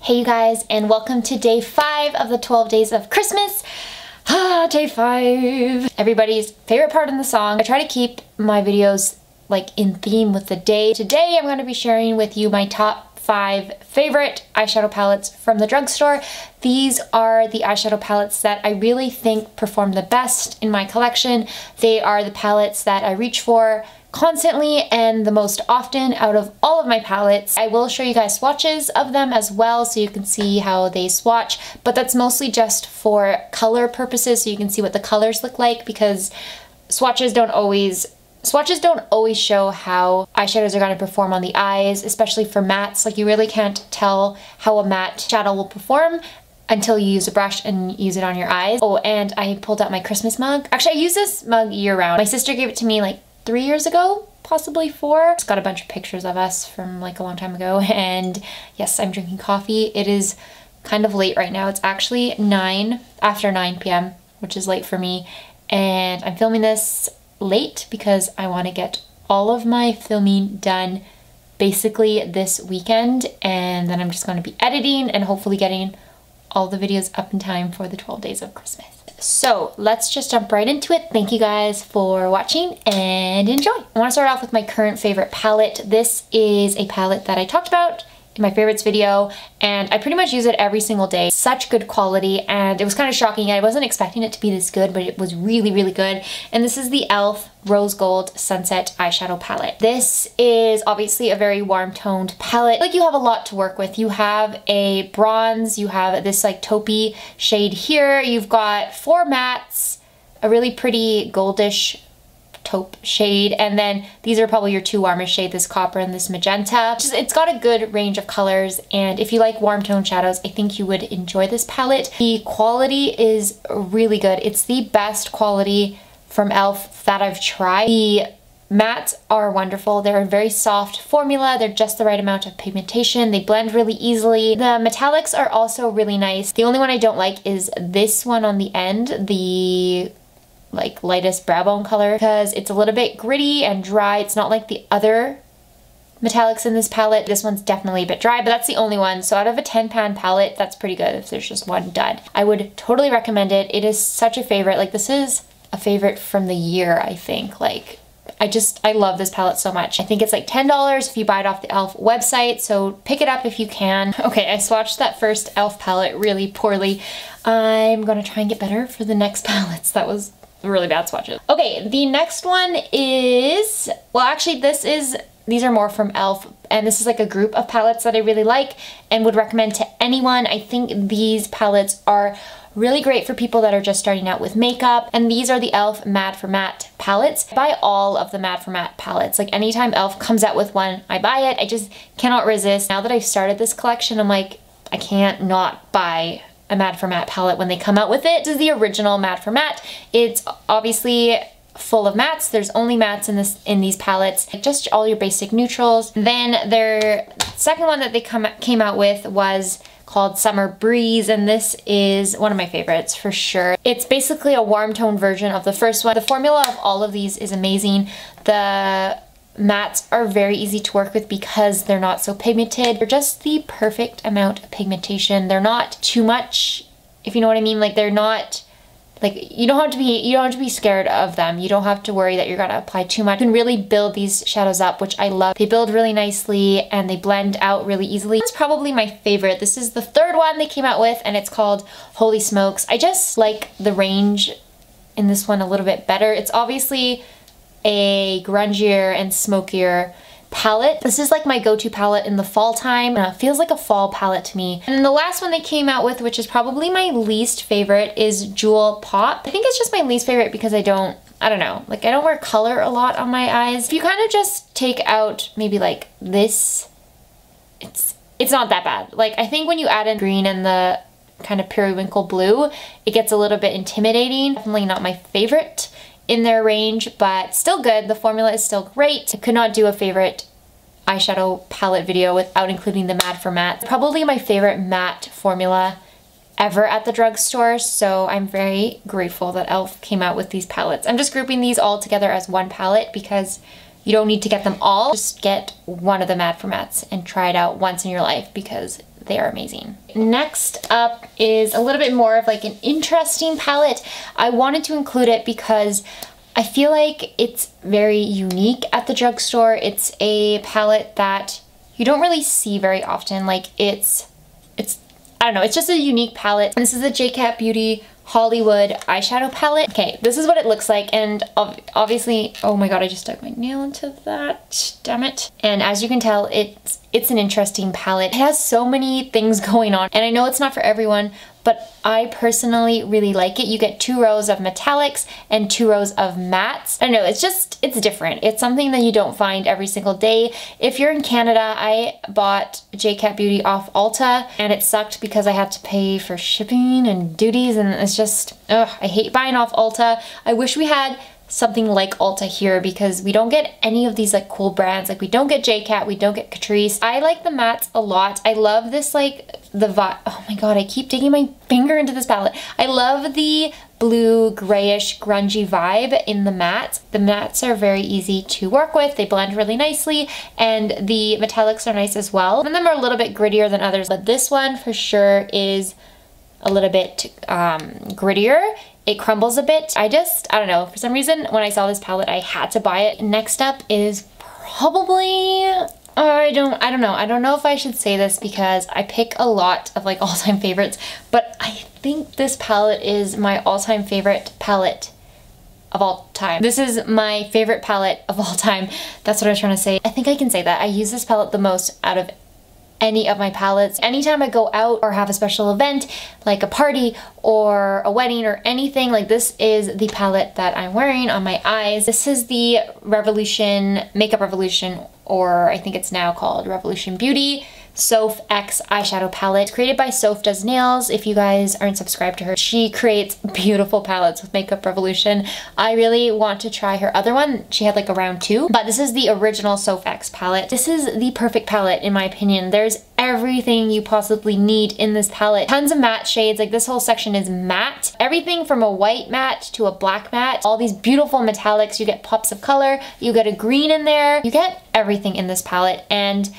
Hey you guys, and welcome to day 5 of the 12 days of Christmas. Day 5. Everybody's favorite part in the song. I try to keep my videos like in theme with the day. Today I'm going to be sharing with you my top 5 favorite eyeshadow palettes from the drugstore. These are the eyeshadow palettes that I really think perform the best in my collection. They are the palettes that I reach for constantly and the most often out of all of my palettes. I will show you guys swatches of them as well so you can see how they swatch, but that's mostly just for color purposes so you can see what the colors look like, because swatches don't always show how eyeshadows are going to perform on the eyes, especially for mattes. Like, you really can't tell how a matte shadow will perform until you use a brush and use it on your eyes. Oh, and I pulled out my Christmas mug. Actually, I use this mug year-round. My sister gave it to me like 3 years ago, possibly 4. It's got a bunch of pictures of us from like a long time ago, and yes, I'm drinking coffee. It is kind of late right now. It's actually after 9 p.m., which is late for me, and I'm filming this late because I want to get all of my filming done basically this weekend, and then I'm just going to be editing and hopefully getting all the videos up in time for the 12 days of Christmas. So let's just jump right into it. Thank you guys for watching and enjoy. I want to start off with my current favorite palette. This is a palette that I talked about in my favorites video, and I pretty much use it every single day. Such good quality, and it was kind of shocking. I wasn't expecting it to be this good, but it was really, really good. And this is the e.l.f. Rose Gold Sunset Eyeshadow Palette. This is obviously a very warm toned palette. Like, you have a lot to work with. You have a bronze, you have this like taupey shade here, you've got 4 mattes, a really pretty goldish taupe shade, and then these are probably your 2 warmest shades, this copper and this magenta. It's got a good range of colors, and if you like warm tone shadows, I think you would enjoy this palette. The quality is really good. It's the best quality from e.l.f. that I've tried. The mattes are wonderful. They're a very soft formula. They're just the right amount of pigmentation. They blend really easily. The metallics are also really nice. The only one I don't like is this one on the end, the like lightest brow bone color, because it's a little bit gritty and dry. It's not like the other metallics in this palette. This one's definitely a bit dry, but that's the only one. So out of a 10-pan palette, that's pretty good if there's just one dud. I would totally recommend it. It is such a favorite. Like, this is a favorite from the year, I think. Like, I love this palette so much. I think it's like $10 if you buy it off the e.l.f. website, so pick it up if you can. Okay, I swatched that first e.l.f. palette really poorly. I'm gonna try and get better for the next palettes. That was really bad swatches. Okay, the next one is, well, actually these are more from e.l.f. and this is like a group of palettes that I really like and would recommend to anyone. I think these palettes are really great for people that are just starting out with makeup, and these are the e.l.f. Mad for Matte palettes. I buy all of the Mad for Matte palettes. Like, anytime e.l.f. comes out with one, I buy it. I just cannot resist. Now that I've started this collection, I'm like, I can't not buy a Mad for Matte palette when they come out with it. This is the original Mad for Matte. It's obviously full of mattes. There's only mattes in these palettes, just all your basic neutrals. Then their second one that they came out with was called Summer Breeze, and this is one of my favorites for sure. It's basically a warm tone version of the first one. The formula of all of these is amazing. The mattes are very easy to work with because they're not so pigmented. They're just the perfect amount of pigmentation. They're not too much, if you know what I mean. Like, they're not, like, you don't have to be scared of them. You don't have to worry that you're gonna apply too much. You can really build these shadows up, which I love. They build really nicely and they blend out really easily. It's probably my favorite. This is the third one they came out with, and it's called Holy Smokes. I just like the range in this one a little bit better. It's obviously a grungier and smokier palette. This is like my go-to palette in the fall time. It feels like a fall palette to me. And then the last one they came out with, which is probably my least favorite, is Jewel Pop. I think it's just my least favorite because I don't know, like, I don't wear color a lot on my eyes. If you kind of just take out maybe like this, it's not that bad. Like, I think when you add in green and the kind of periwinkle blue, it gets a little bit intimidating. Definitely not my favorite in their range, but still good. The formula is still great. I could not do a favorite eyeshadow palette video without including the Mad for Matte. Probably my favorite matte formula ever at the drugstore, so I'm very grateful that e.l.f. came out with these palettes. I'm just grouping these all together as one palette because you don't need to get them all. Just get one of the Mad for Mattes and try it out once in your life because they are amazing. Next up is a little bit more of like an interesting palette. I wanted to include it because I feel like it's very unique at the drugstore. It's a palette that you don't really see very often. Like it's I don't know, it's just a unique palette. This is the J.Cat Beauty Hollywood eyeshadow palette. Okay, this is what it looks like, and obviously, oh my god, I just stuck my nail into that, damn it. And as you can tell, it's an interesting palette. It has so many things going on, and I know it's not for everyone, but I personally really like it. You get 2 rows of metallics and 2 rows of mattes. I don't know, it's different. It's something that you don't find every single day. If you're in Canada, I bought J.Cat Beauty off Ulta, and it sucked because I had to pay for shipping and duties, and it's just, ugh, I hate buying off Ulta. I wish we had something like Ulta here because we don't get any of these like cool brands. Like we don't get J.Cat, we don't get Catrice. I like the mattes a lot. I love this like the vibe. Oh my god, I keep digging my finger into this palette. I love the blue grayish grungy vibe in the mattes. The mattes are very easy to work with. They blend really nicely, and the metallics are nice as well. Some of them are a little bit grittier than others, but this one for sure is a little bit grittier. It crumbles a bit. I don't know, for some reason when I saw this palette I had to buy it. Next up is probably, I don't know if I should say this because I pick a lot of like all-time favorites, but I think this palette is my all-time favorite palette of all time. This is my favorite palette of all time. That's what I was trying to say. I think I can say that. I use this palette the most out of any of my palettes. Anytime I go out or have a special event, like a party or a wedding or anything, like this is the palette that I'm wearing on my eyes. This is the Revolution, Makeup Revolution, or I think it's now called Revolution Beauty SophX eyeshadow palette, created by Soph Does Nails. If you guys aren't subscribed to her, she creates beautiful palettes with Makeup Revolution. I really want to try her other one. She had like around 2, but this is the original SophX palette. This is the perfect palette in my opinion. There's everything you possibly need in this palette. Tons of matte shades, like this whole section is matte. Everything from a white matte to a black matte. All these beautiful metallics, you get pops of color, you get a green in there, you get everything in this palette, and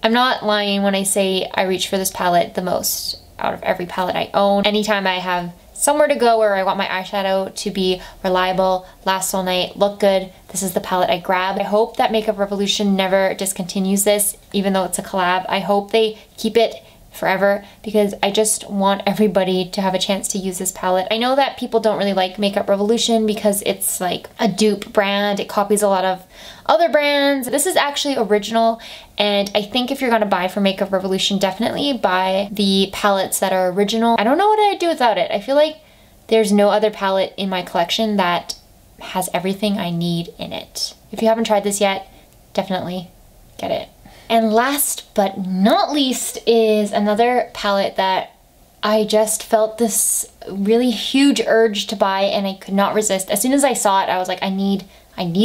I'm not lying when I say I reach for this palette the most out of every palette I own. Anytime I have somewhere to go where I want my eyeshadow to be reliable, last all night, look good, this is the palette I grab. I hope that Makeup Revolution never discontinues this, even though it's a collab. I hope they keep it forever because I just want everybody to have a chance to use this palette. I know that people don't really like Makeup Revolution because it's like a dupe brand. It copies a lot of other brands. This is actually original, and I think if you're gonna buy from Makeup Revolution, definitely buy the palettes that are original. I don't know what I'd do without it. I feel like there's no other palette in my collection that has everything I need in it. If you haven't tried this yet, definitely get it. And last but not least is another palette that I just felt this really huge urge to buy and I could not resist. As soon as I saw it, I was like, I need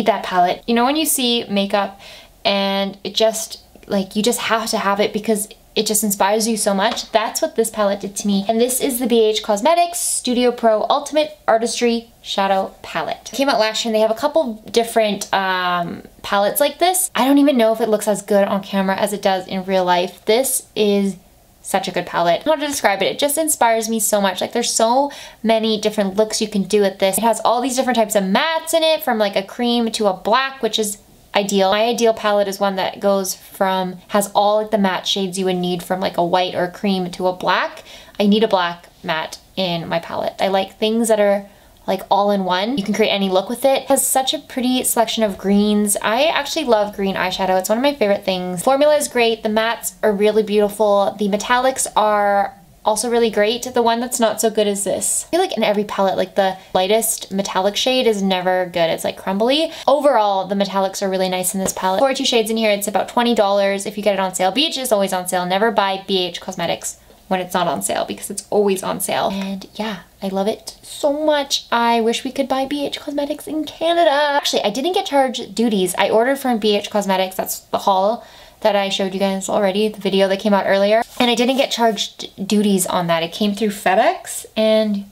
that palette. You know when you see makeup and it just, like, you just have to have it because it just inspires you so much? That's what this palette did to me. And this is the BH Cosmetics Studio Pro Ultimate Artistry Shadow Palette. It came out last year and they have a couple different palettes like this. I don't even know if it looks as good on camera as it does in real life. This is such a good palette. I don't know how to describe it. It just inspires me so much. Like there's so many different looks you can do with this. It has all these different types of mattes in it, from like a cream to a black, which is ideal. My ideal palette is one that goes from, has all like the matte shades you would need from like a white or a cream to a black. I need a black matte in my palette. I like things that are like all in one. You can create any look with it. It has such a pretty selection of greens. I actually love green eyeshadow. It's one of my favorite things. Formula is great. The mattes are really beautiful. The metallics are also really great. The one that's not so good is this. I feel like in every palette, like the lightest metallic shade is never good. It's like crumbly. Overall, the metallics are really nice in this palette. 42 shades in here. It's about $20 if you get it on sale. BH is always on sale. Never buy BH Cosmetics when it's not on sale because it's always on sale. And yeah, I love it so much. I wish we could buy BH Cosmetics in Canada. Actually, I didn't get charged duties. I ordered from BH Cosmetics. That's the haul that I showed you guys already, the video that came out earlier. And I didn't get charged duties on that. It came through FedEx and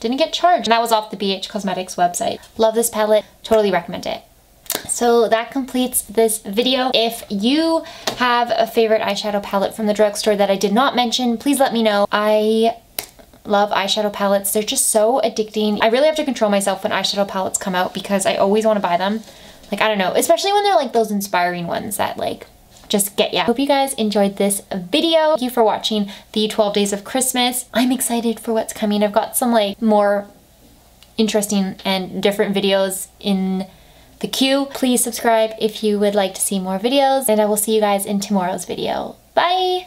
didn't get charged. And that was off the BH Cosmetics website. Love this palette. Totally recommend it. So that completes this video. If you have a favorite eyeshadow palette from the drugstore that I did not mention, please let me know. I love eyeshadow palettes. They're just so addicting. I really have to control myself when eyeshadow palettes come out because I always want to buy them. Like, I don't know, especially when they're like those inspiring ones that like just get ya. Hope you guys enjoyed this video. Thank you for watching the 12 days of Christmas. I'm excited for what's coming. I've got some like more interesting and different videos in the queue. Please subscribe if you would like to see more videos, and I will see you guys in tomorrow's video. Bye!